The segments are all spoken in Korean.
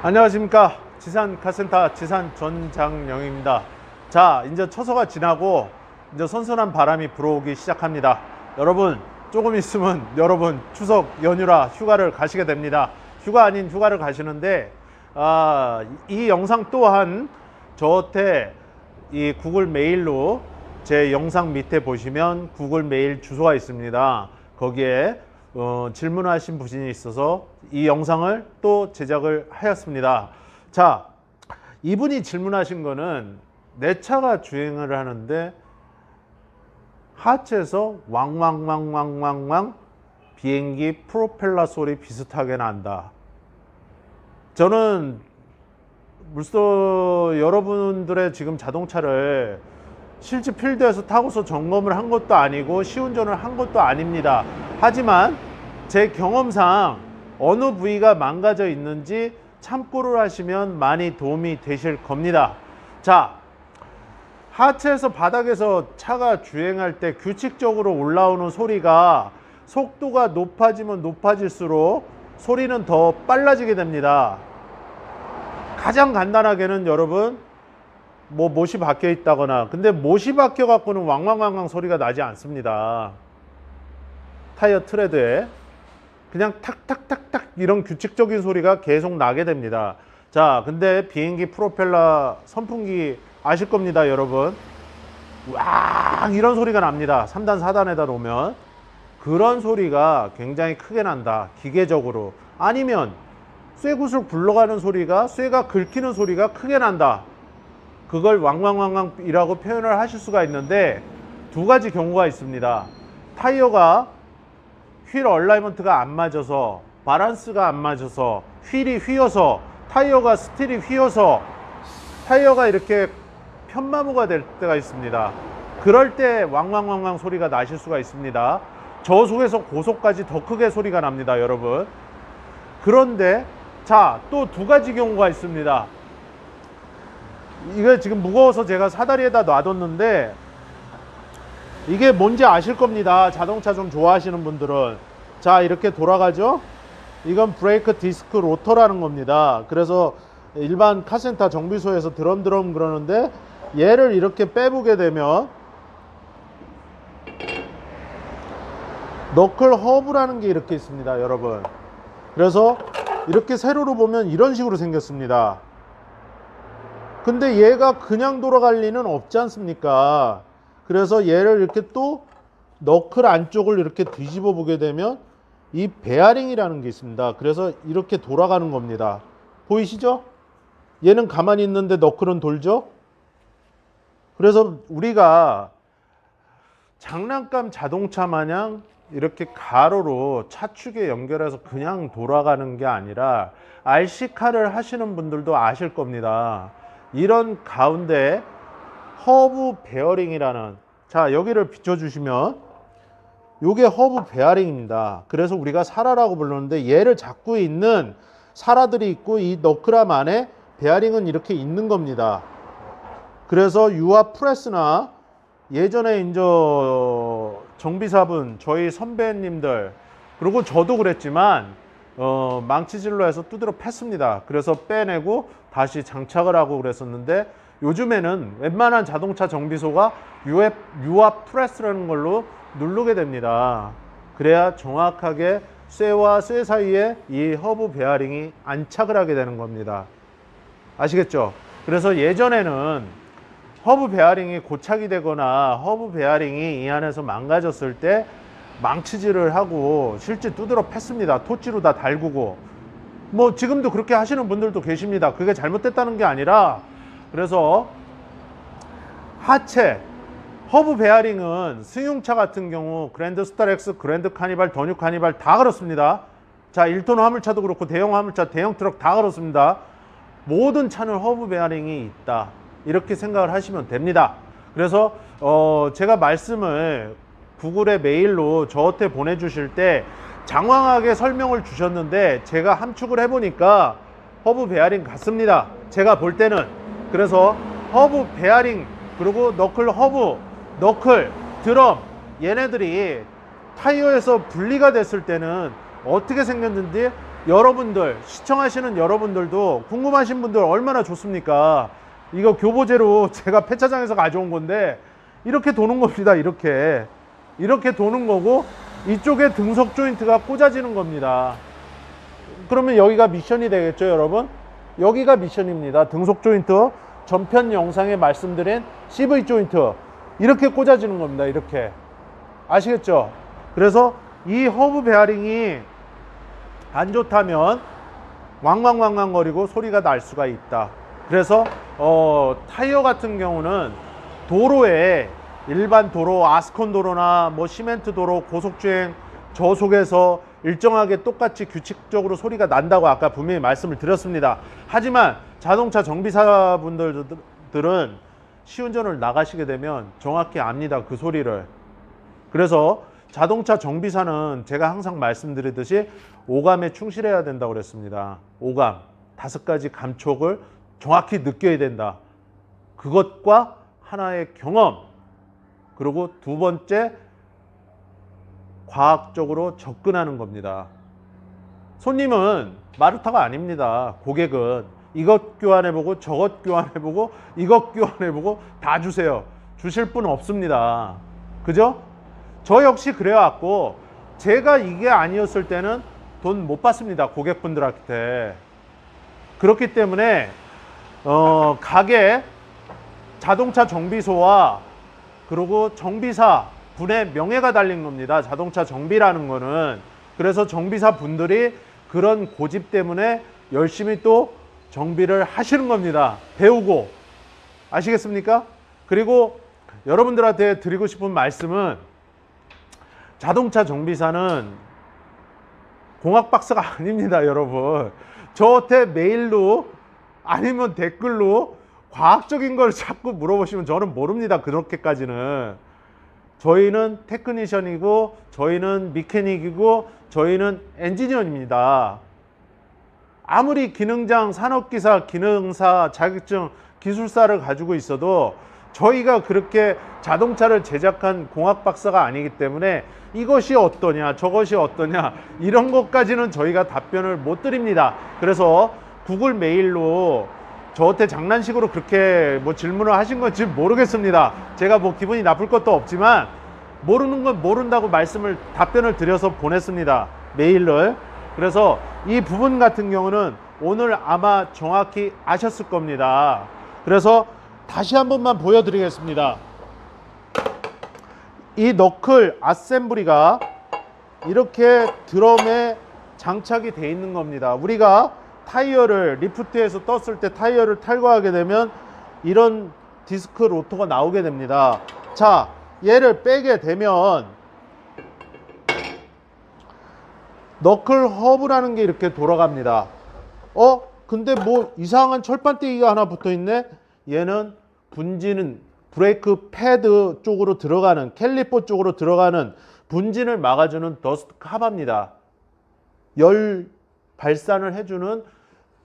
안녕하십니까. 지산 카센터 지산 전장영입니다. 자, 이제 처서가 지나고 이제 선선한 바람이 불어오기 시작합니다. 여러분, 조금 있으면 여러분 추석 연휴라 휴가를 가시게 됩니다. 휴가 아닌 휴가를 가시는데, 이 영상 또한 저한테 이 구글 메일로 제 영상 밑에 보시면 구글 메일 주소가 있습니다. 거기에 질문하신 분이 있어서 이 영상을 또 제작을 하였습니다. 자, 이분이 질문하신 거는 내 차가 주행을 하는데 하체에서 왕왕왕왕왕왕 비행기 프로펠러 소리 비슷하게 난다. 저는 물론 여러분들의 지금 자동차를 실제 필드에서 타고서 점검을 한 것도 아니고 시운전을 한 것도 아닙니다. 하지만 제 경험상 어느 부위가 망가져 있는지 참고를 하시면 많이 도움이 되실 겁니다. 자, 하체에서 바닥에서 차가 주행할 때 규칙적으로 올라오는 소리가 속도가 높아지면 높아질수록 소리는 더 빨라지게 됩니다. 가장 간단하게는 여러분, 못이 박혀 있다거나, 근데 못이 박혀 갖고는 왕왕왕왕 소리가 나지 않습니다. 타이어 트레드에 그냥 탁탁탁탁 이런 규칙적인 소리가 계속 나게 됩니다. 자, 근데 비행기 프로펠러 선풍기 아실 겁니다, 여러분. 왕 이런 소리가 납니다. 3단 4단에다 놓으면 그런 소리가 굉장히 크게 난다, 기계적으로. 아니면 쇠구슬 굴러가는 소리가, 쇠가 긁히는 소리가 크게 난다. 그걸 왕왕왕왕이라고 표현을 하실 수가 있는데, 두 가지 경우가 있습니다. 타이어가 휠 얼라이먼트가 안 맞아서, 바란스가 안 맞아서, 휠이 휘어서, 타이어가 스틸이 휘어서 타이어가 이렇게 편마모가 될 때가 있습니다. 그럴 때 왕왕왕왕 소리가 나실 수가 있습니다. 저속에서 고속까지 더 크게 소리가 납니다, 여러분. 그런데 자, 또 두 가지 경우가 있습니다. 이게 지금 무거워서 제가 사다리에다 놔뒀는데 이게 뭔지 아실 겁니다. 자동차 좀 좋아하시는 분들은. 자, 이렇게 돌아가죠. 이건 브레이크 디스크 로터라는 겁니다. 그래서 일반 카센터 정비소에서 드럼드럼 그러는데, 얘를 이렇게 빼보게 되면 너클 허브라는 게 이렇게 있습니다, 여러분. 그래서 이렇게 세로로 보면 이런 식으로 생겼습니다. 근데 얘가 그냥 돌아갈 리는 없지 않습니까? 그래서 얘를 이렇게 또 너클 안쪽을 이렇게 뒤집어 보게 되면 이 베어링이라는 게 있습니다. 그래서 이렇게 돌아가는 겁니다. 보이시죠? 얘는 가만히 있는데 너클은 돌죠? 그래서 우리가 장난감 자동차 마냥 이렇게 가로로 차축에 연결해서 그냥 돌아가는 게 아니라, RC카를 하시는 분들도 아실 겁니다. 이런 가운데 허브 베어링이라는, 자, 여기를 비춰주시면 요게 허브 베어링입니다. 그래서 우리가 사라라고 부르는데, 얘를 잡고 있는 사라들이 있고 이 너클암 안에 베어링은 이렇게 있는 겁니다. 그래서 유아 프레스나 예전에 이제 정비사분, 저희 선배님들, 그리고 저도 그랬지만 망치질로 해서 두드려 팼습니다. 그래서 빼내고 다시 장착을 하고 그랬었는데, 요즘에는 웬만한 자동차 정비소가 유아 프레스라는 걸로 누르게 됩니다. 그래야 정확하게 쇠와 쇠 사이에 이 허브 베어링이 안착을 하게 되는 겁니다. 아시겠죠? 그래서 예전에는 허브 베어링이 고착이 되거나 허브 베어링이 이 안에서 망가졌을 때 망치질을 하고 실제 두드러 팼습니다. 토치로 다 달구고. 뭐 지금도 그렇게 하시는 분들도 계십니다. 그게 잘못됐다는 게 아니라, 그래서 하체 허브 베어링은 승용차 같은 경우 그랜드 스타렉스, 그랜드 카니발, 더뉴 카니발 다 그렇습니다. 자, 1톤 화물차도 그렇고 대형 화물차, 대형 트럭 다 그렇습니다. 모든 차는 허브 베어링이 있다, 이렇게 생각을 하시면 됩니다. 그래서 제가 말씀을 구글의 메일로 저한테 보내주실 때 장황하게 설명을 주셨는데, 제가 함축을 해보니까 허브 베어링 같습니다, 제가 볼 때는. 그래서 허브 베어링, 그리고 너클 허브, 너클, 드럼, 얘네들이 타이어에서 분리가 됐을 때는 어떻게 생겼는지 여러분들, 시청하시는 여러분들도 궁금하신 분들 얼마나 좋습니까? 이거 교보제로 제가 폐차장에서 가져온 건데 이렇게 도는 겁니다. 이렇게 도는 거고 이쪽에 등석 조인트가 꽂아지는 겁니다. 그러면 여기가 미션이 되겠죠, 여러분? 여기가 미션입니다. 등속 조인트, 전편 영상에 말씀드린 CV 조인트 이렇게 꽂아지는 겁니다. 이렇게 아시겠죠? 그래서 이 허브 베어링이 안 좋다면 왕왕왕왕 거리고 소리가 날 수가 있다. 그래서 타이어 같은 경우는 도로에 일반 도로, 아스콘 도로나 뭐 시멘트 도로, 고속주행 저속에서 일정하게 똑같이 규칙적으로 소리가 난다고 아까 분명히 말씀을 드렸습니다. 하지만 자동차 정비사분들은 시운전을 나가시게 되면 정확히 압니다. 그 소리를. 그래서 자동차 정비사는 제가 항상 말씀드리듯이 오감에 충실해야 된다고 그랬습니다. 오감, 5가지 감촉을 정확히 느껴야 된다. 그것과 하나의 경험, 그리고 두 번째 과학적으로 접근하는 겁니다. 손님은 마르타가 아닙니다. 고객은 이것 교환해보고 저것 교환해보고 이것 교환해보고 다 주세요. 주실 분 없습니다. 그죠? 저 역시 그래왔고 제가 이게 아니었을 때는 돈 못 받습니다. 고객분들한테. 그렇기 때문에 가게 자동차 정비소와 그리고 정비사 분의 명예가 달린 겁니다. 자동차 정비라는 거는. 그래서 정비사 분들이 그런 고집 때문에 열심히 또 정비를 하시는 겁니다. 배우고. 아시겠습니까? 그리고 여러분들한테 드리고 싶은 말씀은 자동차 정비사는 공학박사가 아닙니다, 여러분. 저한테 메일로 아니면 댓글로 과학적인 걸 자꾸 물어보시면 저는 모릅니다. 그렇게까지는. 저희는 테크니션이고 저희는 미케닉이고 저희는 엔지니어입니다. 아무리 기능장, 산업기사, 기능사, 자격증, 기술사를 가지고 있어도 저희가 그렇게 자동차를 제작한 공학박사가 아니기 때문에 이것이 어떠냐 저것이 어떠냐 이런 것까지는 저희가 답변을 못 드립니다. 그래서 구글 메일로 저한테 장난식으로 그렇게 뭐 질문을 하신 건지 모르겠습니다. 제가 뭐 기분이 나쁠 것도 없지만 모르는 건 모른다고 답변을 드려서 보냈습니다. 메일을. 그래서 이 부분 같은 경우는 오늘 아마 정확히 아셨을 겁니다. 그래서 다시 한 번만 보여드리겠습니다. 이 너클 아셈블리가 이렇게 드럼에 장착이 돼 있는 겁니다. 우리가 타이어를 리프트에서 떴을 때 타이어를 탈거하게 되면 이런 디스크 로터가 나오게 됩니다. 자, 얘를 빼게 되면 너클 허브라는 게 이렇게 돌아갑니다. 근데 뭐 이상한 철판대기가 하나 붙어 있네? 얘는 분진은 브레이크 패드 쪽으로 들어가는 캘리퍼 쪽으로 들어가는 분진을 막아주는 더스트 카바입니다. 열 발산을 해주는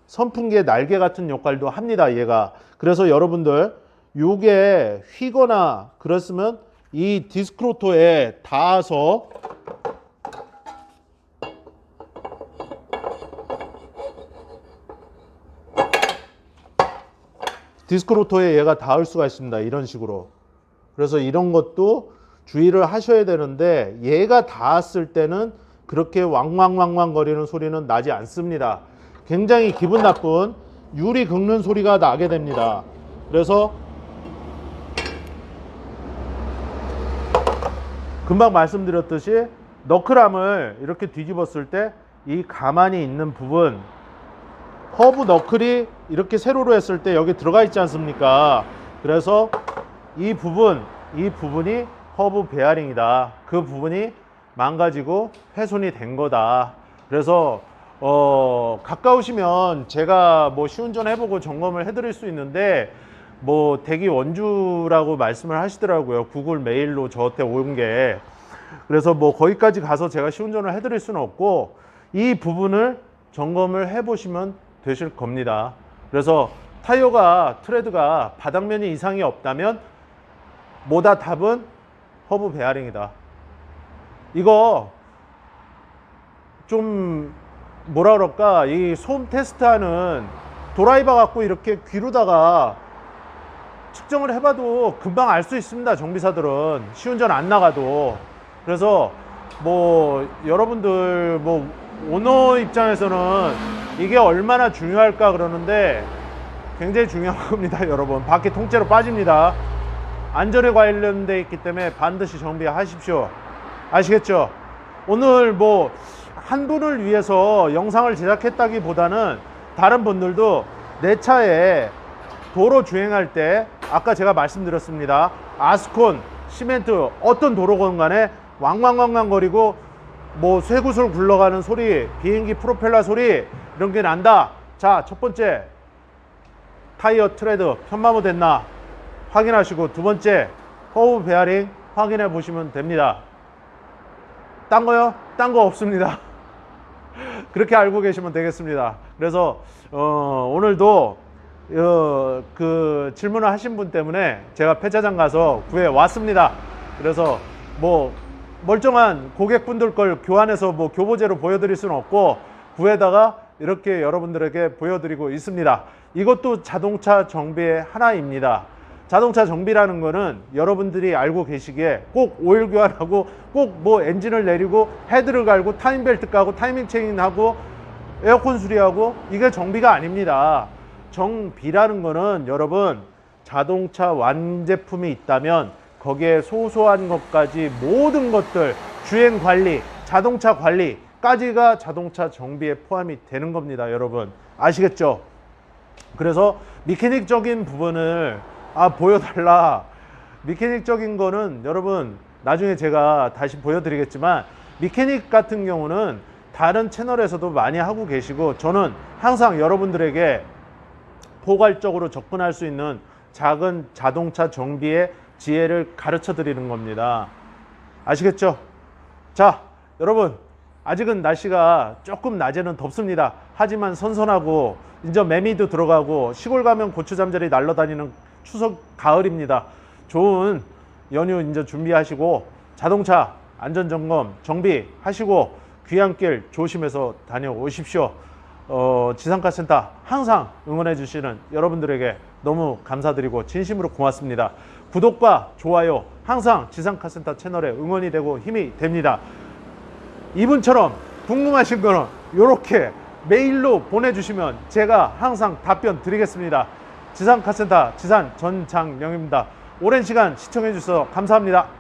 선풍기의 날개 같은 역할도 합니다. 얘가. 그래서 여러분들 요게 휘거나 그랬으면 이 디스크로터에 닿아서 디스크로터에 얘가 닿을 수가 있습니다. 이런 식으로. 그래서 이런 것도 주의를 하셔야 되는데 얘가 닿았을 때는 그렇게 왕왕왕왕 거리는 소리는 나지 않습니다. 굉장히 기분 나쁜 유리 긁는 소리가 나게 됩니다. 그래서 금방 말씀드렸듯이 너클암을 이렇게 뒤집었을 때 이 가만히 있는 부분 허브 너클이 이렇게 세로로 했을 때 여기 들어가 있지 않습니까? 그래서 이 부분이 허브 베어링이다. 그 부분이 망가지고 훼손이 된 거다. 그래서 가까우시면 제가 뭐 시운전 해보고 점검을 해드릴 수 있는데 뭐 대기 원주라고 말씀을 하시더라고요. 구글 메일로 저한테 온 게. 그래서 뭐 거기까지 가서 제가 시운전을 해드릴 수는 없고 이 부분을 점검을 해보시면 되실 겁니다. 그래서 타이어가 트레드가 바닥면이 이상이 없다면 뭐다 답은 허브 베어링이다. 이거 좀 뭐라 그럴까, 이 소음 테스트하는 드라이버 갖고 이렇게 귀로다가 측정을 해봐도 금방 알 수 있습니다. 정비사들은 시운전 안 나가도. 그래서 뭐 여러분들 뭐 오너 입장에서는 이게 얼마나 중요할까 그러는데 굉장히 중요한 겁니다. 여러분, 바퀴 통째로 빠집니다. 안전에 관련돼 있기 때문에 반드시 정비하십시오. 아시겠죠? 오늘 뭐 한 분을 위해서 영상을 제작했다기보다는 다른 분들도 내 차에 도로 주행할 때 아까 제가 말씀드렸습니다. 아스콘, 시멘트 어떤 도로건 간에 왕왕왕왕 거리고 뭐 쇠구슬 굴러가는 소리, 비행기 프로펠러 소리 이런 게 난다. 자, 첫 번째 타이어 트레드 편마모 됐나 확인하시고, 두 번째 허브 베어링 확인해 보시면 됩니다. 딴 거요? 딴 거 없습니다. 그렇게 알고 계시면 되겠습니다. 그래서 오늘도 그 질문을 하신 분 때문에 제가 폐차장 가서 구해 왔습니다. 그래서 뭐 멀쩡한 고객분들 걸 교환해서 뭐 교보제로 보여드릴 수는 없고 구해다가 이렇게 여러분들에게 보여드리고 있습니다. 이것도 자동차 정비의 하나입니다. 자동차 정비라는 거는 여러분들이 알고 계시기에 꼭 오일 교환하고 꼭 뭐 엔진을 내리고 헤드를 갈고 타임벨트 까고 타이밍 체인하고 에어컨 수리하고 이게 정비가 아닙니다. 정비라는 거는 여러분, 자동차 완제품이 있다면 거기에 소소한 것까지 모든 것들, 주행 관리, 자동차 관리까지가 자동차 정비에 포함이 되는 겁니다. 여러분 아시겠죠? 그래서 미케닉적인 부분을 보여달라. 미케닉적인 거는 여러분 나중에 제가 다시 보여드리겠지만, 미케닉 같은 경우는 다른 채널에서도 많이 하고 계시고, 저는 항상 여러분들에게 포괄적으로 접근할 수 있는 작은 자동차 정비의 지혜를 가르쳐 드리는 겁니다. 아시겠죠? 자, 여러분 아직은 날씨가 조금 낮에는 덥습니다. 하지만 선선하고 이제 매미도 들어가고 시골 가면 고추 잠자리 날아다니는 추석 가을입니다. 좋은 연휴 이제 준비하시고 자동차 안전점검 정비하시고 귀향길 조심해서 다녀오십시오. 지상카센터 항상 응원해 주시는 여러분들에게 너무 감사드리고 진심으로 고맙습니다. 구독과 좋아요 항상 지상카센터 채널에 응원이 되고 힘이 됩니다. 이분처럼 궁금하신 거는 이렇게 메일로 보내주시면 제가 항상 답변 드리겠습니다. 지상카센터 지산 전장영입니다. 오랜 시간 시청해 주셔서 감사합니다.